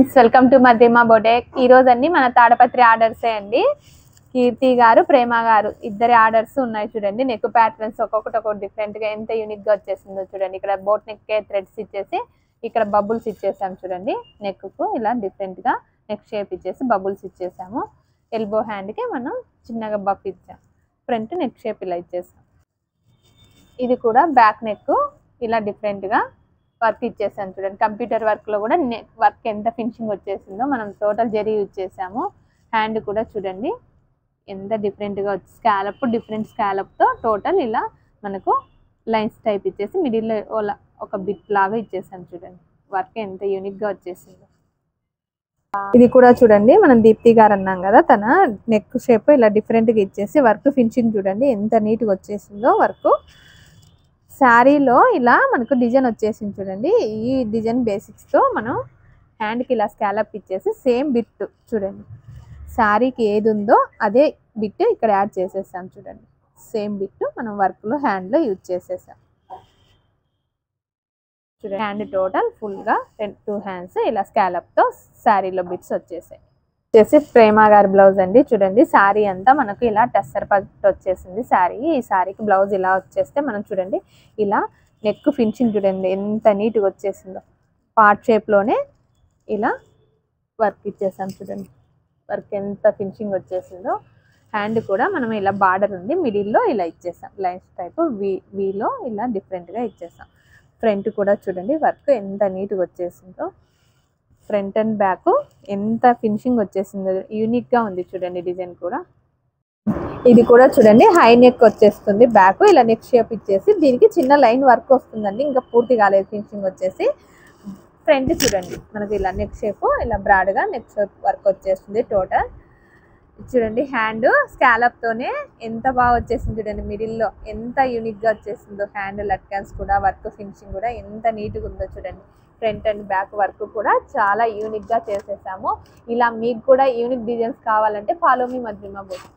Friends, welcome to మధ్యమ బొటేక్. ఈ రోజు అన్ని మన తాడపత్రి ఆర్డర్సే అండి. కీర్తి గారు, ప్రేమ గారు ఇద్దరి ఆర్డర్స్ ఉన్నాయి చూడండి. నెక్ ప్యాటర్న్స్ ఒక్కొక్కటి డిఫరెంట్ గా ఎంత యూనిక్ గా వచ్చేసిందో చూడండి. ఇక్కడ బోట్ నెక్ థ్రెడ్స్ ఇచ్చేసి ఇక్కడ బబుల్స్ ఇచ్చేసాం చూడండి. నెక్ కు ఇలా డిఫరెంట్ గా నెక్ షేప్ ఇచ్చేసి బబుల్స్ ఇచ్చేసాము. ఎల్బో హ్యాండ్ కి మనం చిన్నగా బఫ్ ఇచ్చాం. ఫ్రంట్ నెక్ షేప్ ఇలా ఇచ్చేసాం. ఇది కూడా బ్యాక్ నెక్ ఇలా డిఫరెంట్ గా వర్క్ ఇచ్చేసాను చూడండి. కంప్యూటర్ వర్క్ లో కూడా వర్క్ ఎంత ఫినిషింగ్ వచ్చేసిందో మనం టోటల్ జరీ యూజ్ చేసాము. హ్యాండ్ కూడా చూడండి ఎంత డిఫరెంట్ గా వచ్చి డిఫరెంట్ స్కాలప్ తో టోటల్ ఇలా మనకు లైన్స్ టైప్ ఇచ్చేసి మిడిల్ లో ఒక బిట్ లాగా ఇచ్చేసాను చూడండి. వర్క్ ఎంత యూనిక్ గా వచ్చేసిందో. ఇది కూడా చూడండి, మనం దీప్తి గారు అన్నాం కదా, తన నెక్ షేప్ ఇలా డిఫరెంట్ గా ఇచ్చేసి వర్క్ ఫినిషింగ్ చూడండి ఎంత నీట్ గా వచ్చేసిందో. వర్క్ శారీలో ఇలా మనకు డిజైన్ వచ్చేసింది చూడండి. ఈ డిజైన్ బేసిక్స్ తో మనం హ్యాండ్ కి ఇలా స్కాలప్ ఇచ్చేసి సేమ్ బిట్ చూడండి, శారీకి ఏది ఉందో అదే బిట్ ఇక్కడ యాడ్ చేసేసాం చూడండి. సేమ్ బిట్ మనం వర్క్ లో హ్యాండ్ లో యూజ్ చేసేసాం చూడండి. హ్యాండ్ టోటల్ ఫుల్ గా 2 హ్యాండ్స్ ఇలా స్కాలప్ తో శారీలో బిట్స్ వచ్చేసాయి. ప్రేమ గారి బ్లౌజ్ అండి. చూడండి శారీ అంతా మనకు ఇలా టస్సర్ పట్టు వచ్చేసింది. శారీ ఈ శారీకి బ్లౌజ్ ఇలా వచ్చేస్తే మనం చూడండి ఇలా నెక్ ఫినిషింగ్ చూడండి ఎంత నీట్గా వచ్చేసిందో. పార్ట్ షేప్ లోనే ఇలా వర్క్ ఇచ్చేసాం చూడండి. వర్క్ ఎంత ఫినిషింగ్ వచ్చేసిందో. హ్యాండ్ కూడా మనం ఇలా బార్డర్ ఉంది, మిడిల్లో ఇలా ఇచ్చేసాం లైన్స్ టైప్ వీలో ఇలా డిఫరెంట్ గా ఇచ్చేసాం. ఫ్రంట్ కూడా చూడండి వర్క్ ఎంత నీట్గా వచ్చేసిందో. ఫ్రంట్ అండ్ బ్యాక్ ఎంత ఫినిషింగ్ వచ్చేసిందో, యూనిక్ గా ఉంది చూడండి డిజైన్ కూడా. ఇది కూడా చూడండి హై నెక్ వచ్చేస్తుంది. బ్యాక్ ఇలా నెక్ షేప్ ఇచ్చేసి దీనికి చిన్న లైన్ వర్క్ వస్తుందండి, ఇంకా పూర్తి కాలేదు ఫినిషింగ్ వచ్చేసి. ఫ్రంట్ చూడండి మనకి ఇలా నెక్ షేప్ ఇలా బ్రాడ్ గా నెక్ షేప్ వర్క్ వచ్చేస్తుంది. టోటల్ చూడండి హ్యాండ్ స్కాలప్ తోనే ఎంత బాగా వచ్చేసింది చూడండి. మిడిల్ లో ఎంత యూనిక్ గా వచ్చేసిందో. హ్యాండ్ లట్కన్స్ కూడా వర్క్ ఫినిషింగ్ కూడా ఎంత నీట్ గా ఉందో చూడండి. ఫ్రంట్ అండ్ బ్యాక్ వర్క్ కూడా చాలా యూనిక్ గా చేసేసాము. ఇలా మీకు కూడా యూనిక్ డిజైన్స్ కావాలంటే ఫాలో మీ మధ్యమ బొటేక్.